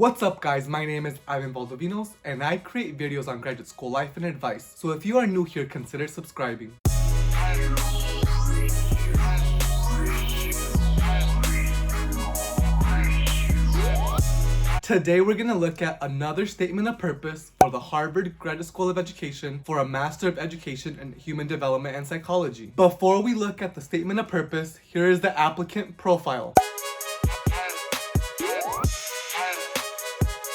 What's up guys, my name is Ivan Valdovinos and I create videos on graduate school life and advice, so if you are new here, consider subscribing. Today we're going to look at another statement of purpose for the Harvard Graduate School of Education for a Master of Education in Human Development and Psychology. Before we look at the statement of purpose, here is the applicant profile.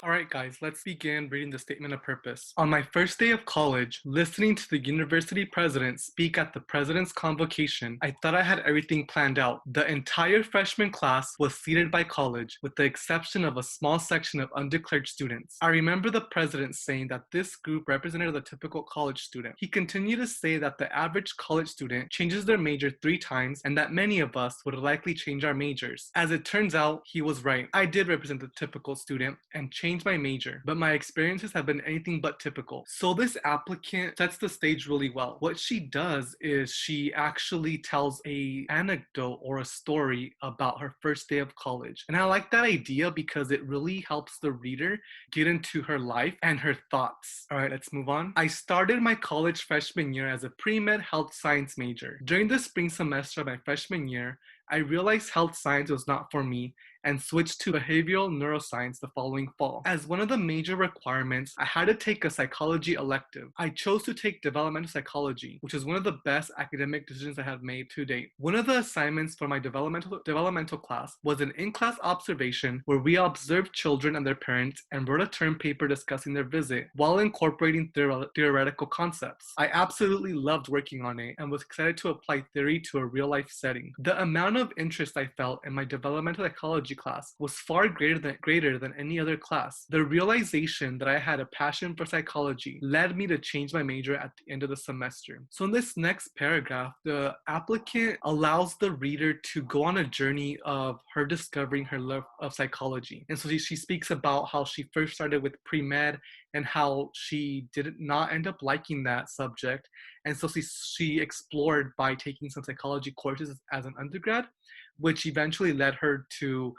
Alright guys, let's begin reading the statement of purpose. On my first day of college, listening to the university president speak at the president's convocation, I thought I had everything planned out. The entire freshman class was seated by college, with the exception of a small section of undeclared students. I remember the president saying that this group represented the typical college student. He continued to say that the average college student changes their major 3 times and that many of us would likely change our majors. As it turns out, he was right. I did represent the typical student and changed my major, but my experiences have been anything but typical. So this applicant sets the stage really well. What she does is she actually tells an anecdote or a story about her first day of college. And I like that idea because it really helps the reader get into her life and her thoughts. All right, let's move on. I started my college freshman year as a pre-med health science major. During the spring semester of my freshman year, I realized health science was not for me and switched to behavioral neuroscience the following fall. As one of the major requirements, I had to take a psychology elective. I chose to take developmental psychology, which is one of the best academic decisions I have made to date. One of the assignments for my developmental class was an in-class observation where we observed children and their parents and wrote a term paper discussing their visit while incorporating theoretical concepts. I absolutely loved working on it and was excited to apply theory to a real-life setting. The amount of interest I felt in my developmental psychology class was far greater than any other class. The realization that I had a passion for psychology led me to change my major at the end of the semester. So in this next paragraph, the applicant allows the reader to go on a journey of her discovering her love of psychology. And so she speaks about how she first started with pre-med and how she did not end up liking that subject. And so she explored by taking some psychology courses as an undergrad, which eventually led her to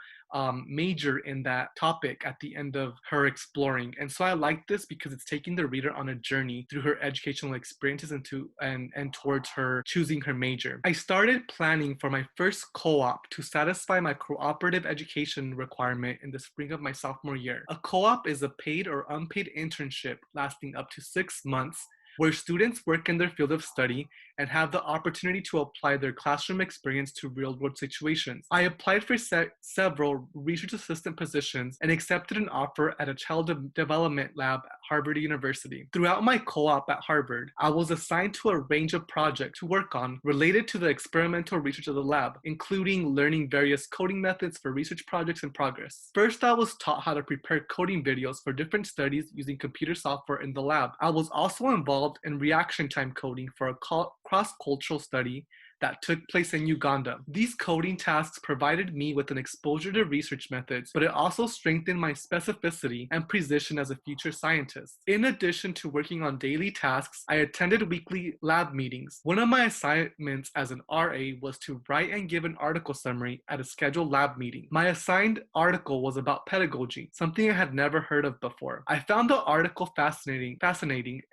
major in that topic at the end of her exploring. And so I like this because it's taking the reader on a journey through her educational experiences and towards her choosing her major. I started planning for my first co-op to satisfy my cooperative education requirement in the spring of my sophomore year. A co-op is a paid or unpaid internship lasting up to 6 months where students work in their field of study and have the opportunity to apply their classroom experience to real-world situations. I applied for several research assistant positions and accepted an offer at a child development lab at Harvard University. Throughout my co-op at Harvard, I was assigned to a range of projects to work on related to the experimental research of the lab, including learning various coding methods for research projects in progress. First, I was taught how to prepare coding videos for different studies using computer software in the lab. I was also involved in reaction time coding for a cross-cultural study that took place in Uganda. These coding tasks provided me with an exposure to research methods, but it also strengthened my specificity and precision as a future scientist. In addition to working on daily tasks, I attended weekly lab meetings. One of my assignments as an RA was to write and give an article summary at a scheduled lab meeting. My assigned article was about pedagogy, something I had never heard of before. I found the article fascinating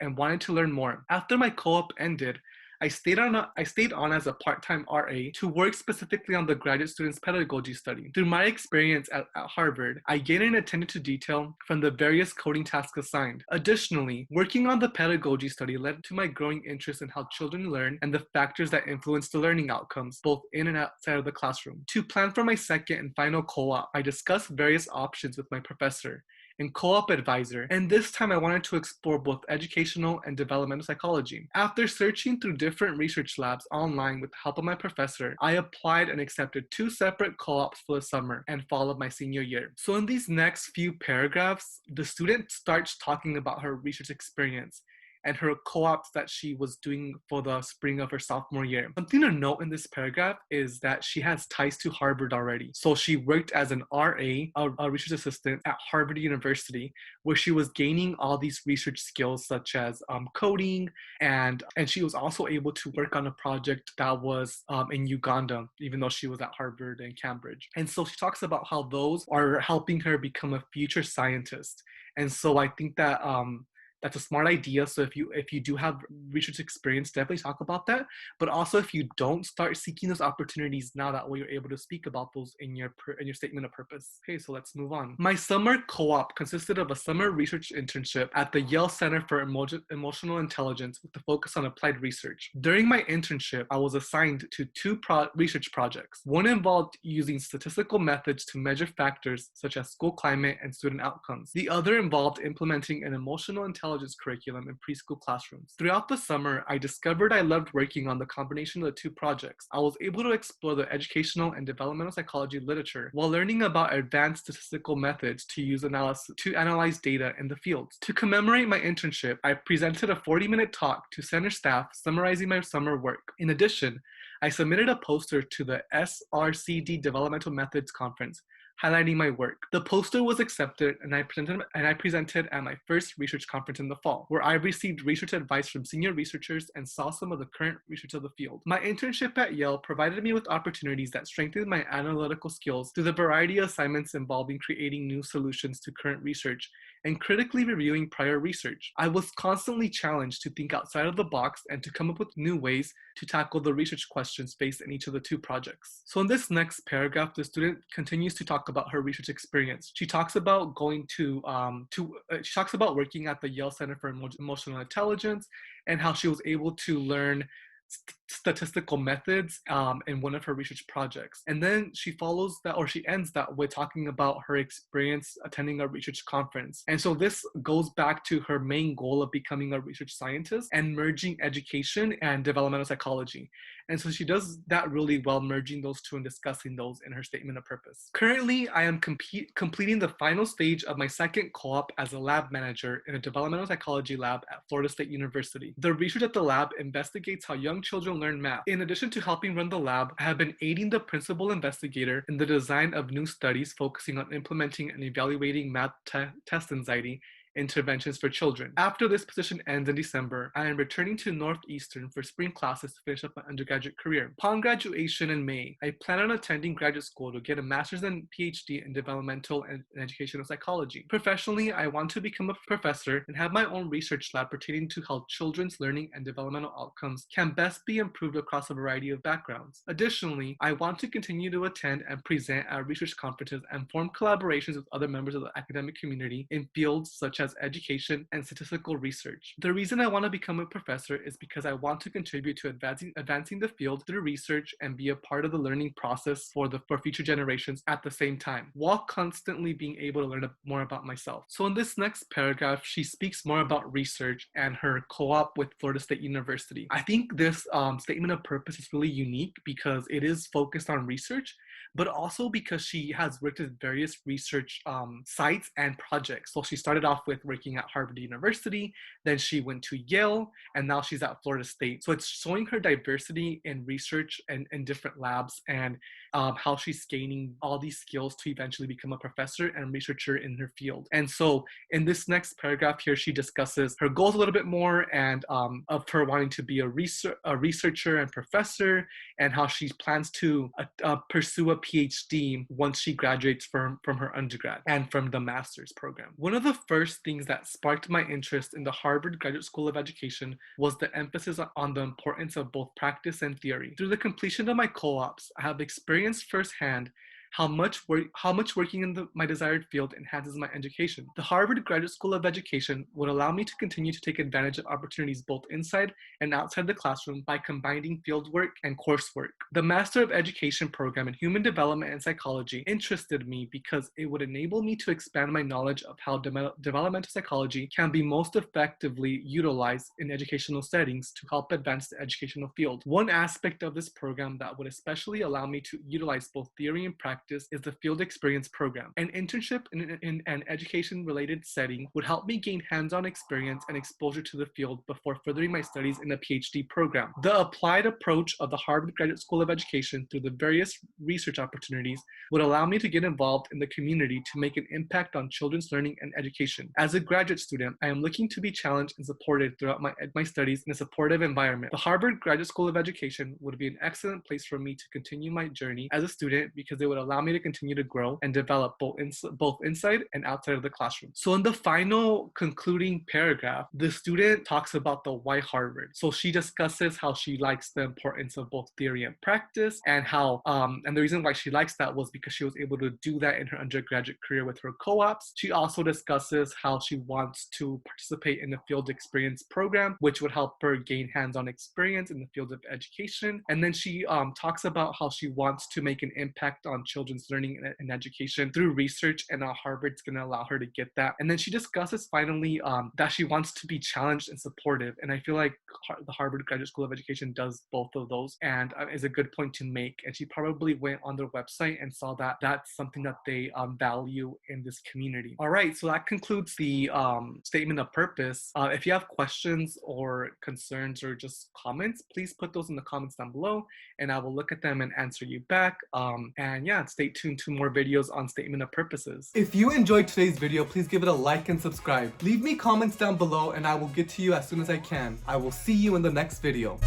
and wanted to learn more. After my co-op ended, I stayed on as a part-time RA to work specifically on the graduate student's pedagogy study. Through my experience at Harvard, I gained an attention to detail from the various coding tasks assigned. Additionally, working on the pedagogy study led to my growing interest in how children learn and the factors that influence the learning outcomes, both in and outside of the classroom. To plan for my second and final co-op, I discussed various options with my professor and co-op advisor, and this time I wanted to explore both educational and developmental psychology. After searching through different research labs online with the help of my professor, I applied and accepted 2 separate co-ops for the summer and fall of my senior year. So in these next few paragraphs, the student starts talking about her research experience and her co-ops that she was doing for the spring of her sophomore year. Something to note in this paragraph is that she has ties to Harvard already. So she worked as an RA, a research assistant at Harvard University, where she was gaining all these research skills such as coding, and she was also able to work on a project that was in Uganda, even though she was at Harvard and Cambridge. And so she talks about how those are helping her become a future scientist. And so I think that that's a smart idea. So if you do have research experience, definitely talk about that. But also, if you don't, start seeking those opportunities now. That way, you're able to speak about those in your statement of purpose. Okay, so let's move on. My summer co-op consisted of a summer research internship at the Yale Center for Emotional Intelligence with a focus on applied research. During my internship, I was assigned to two research projects. One involved using statistical methods to measure factors such as school climate and student outcomes. The other involved implementing an emotional intelligence curriculum in preschool classrooms. Throughout the summer, I discovered I loved working on the combination of the two projects. I was able to explore the educational and developmental psychology literature while learning about advanced statistical methods to analyze data in the field. To commemorate my internship, I presented a 40-minute talk to center staff summarizing my summer work. In addition, I submitted a poster to the SRCD Developmental Methods Conference highlighting my work. The poster was accepted and I presented at my first research conference in the fall, where I received research advice from senior researchers and saw some of the current research of the field. My internship at Yale provided me with opportunities that strengthened my analytical skills through the variety of assignments involving creating new solutions to current research and critically reviewing prior research. I was constantly challenged to think outside of the box and to come up with new ways to tackle the research questions faced in each of the two projects. So in this next paragraph, the student continues to talk about her research experience. She talks about going she talks about working at the Yale Center for Emotional Intelligence and how she was able to learn statistical methods in one of her research projects. And then she ends that with talking about her experience attending a research conference. And so this goes back to her main goal of becoming a research scientist and merging education and developmental psychology. And so she does that really well, merging those two and discussing those in her statement of purpose. Currently, I am completing the final stage of my second co-op as a lab manager in a developmental psychology lab at Florida State University. The research at the lab investigates how young children learn math. In addition to helping run the lab, I have been aiding the principal investigator in the design of new studies focusing on implementing and evaluating math test anxiety interventions for children. After this position ends in December, I am returning to Northeastern for spring classes to finish up my undergraduate career. Upon graduation in May, I plan on attending graduate school to get a master's and PhD in developmental and educational psychology. Professionally, I want to become a professor and have my own research lab pertaining to how children's learning and developmental outcomes can best be improved across a variety of backgrounds. Additionally, I want to continue to attend and present at research conferences and form collaborations with other members of the academic community in fields such as education and statistical research. The reason I want to become a professor is because I want to contribute to advancing the field through research and be a part of the learning process for future generations at the same time, while constantly being able to learn more about myself. So in this next paragraph, she speaks more about research and her co-op with Florida State University. I think this statement of purpose is really unique because it is focused on research, but also because she has worked at various research sites and projects. So she started off with working at Harvard University, then she went to Yale, and now she's at Florida State. So it's showing her diversity in research and in different labs, and how she's gaining all these skills to eventually become a professor and researcher in her field. And so in this next paragraph here, she discusses her goals a little bit more, and of her wanting to be a researcher and professor, and how she plans to pursue a PhD once she graduates from her undergrad and from the master's program. One of the first things that sparked my interest in the Harvard Graduate School of Education was the emphasis on the importance of both practice and theory. Through the completion of my co-ops, I have experienced firsthand how much working in my desired field enhances my education. The Harvard Graduate School of Education would allow me to continue to take advantage of opportunities both inside and outside the classroom by combining fieldwork and coursework. The Master of Education program in Human Development and Psychology interested me because it would enable me to expand my knowledge of how developmental psychology can be most effectively utilized in educational settings to help advance the educational field. One aspect of this program that would especially allow me to utilize both theory and practice practice is the field experience program. An internship in an education-related setting would help me gain hands-on experience and exposure to the field before furthering my studies in a PhD program. The applied approach of the Harvard Graduate School of Education through the various research opportunities would allow me to get involved in the community to make an impact on children's learning and education. As a graduate student, I am looking to be challenged and supported throughout my studies in a supportive environment. The Harvard Graduate School of Education would be an excellent place for me to continue my journey as a student because it would allow me to continue to grow and develop both inside and outside of the classroom. So in the final concluding paragraph, the student talks about the why Harvard. So she discusses how she likes the importance of both theory and practice, and how and the reason why she likes that was because she was able to do that in her undergraduate career with her co-ops. She also discusses how she wants to participate in the field experience program, which would help her gain hands-on experience in the field of education. And then she talks about how she wants to make an impact on children's learning and education through research, and Harvard's going to allow her to get that. And then she discusses finally that she wants to be challenged and supportive. And I feel like the Harvard Graduate School of Education does both of those, and is a good point to make. And she probably went on their website and saw that that's something that they value in this community. All right, so that concludes the statement of purpose. If you have questions or concerns or just comments, please put those in the comments down below, and I will look at them and answer you back. And yeah, stay tuned to more videos on statement of purposes. If you enjoyed today's video, please give it a like and subscribe. Leave me comments down below and I will get to you as soon as I can. I will see you in the next video.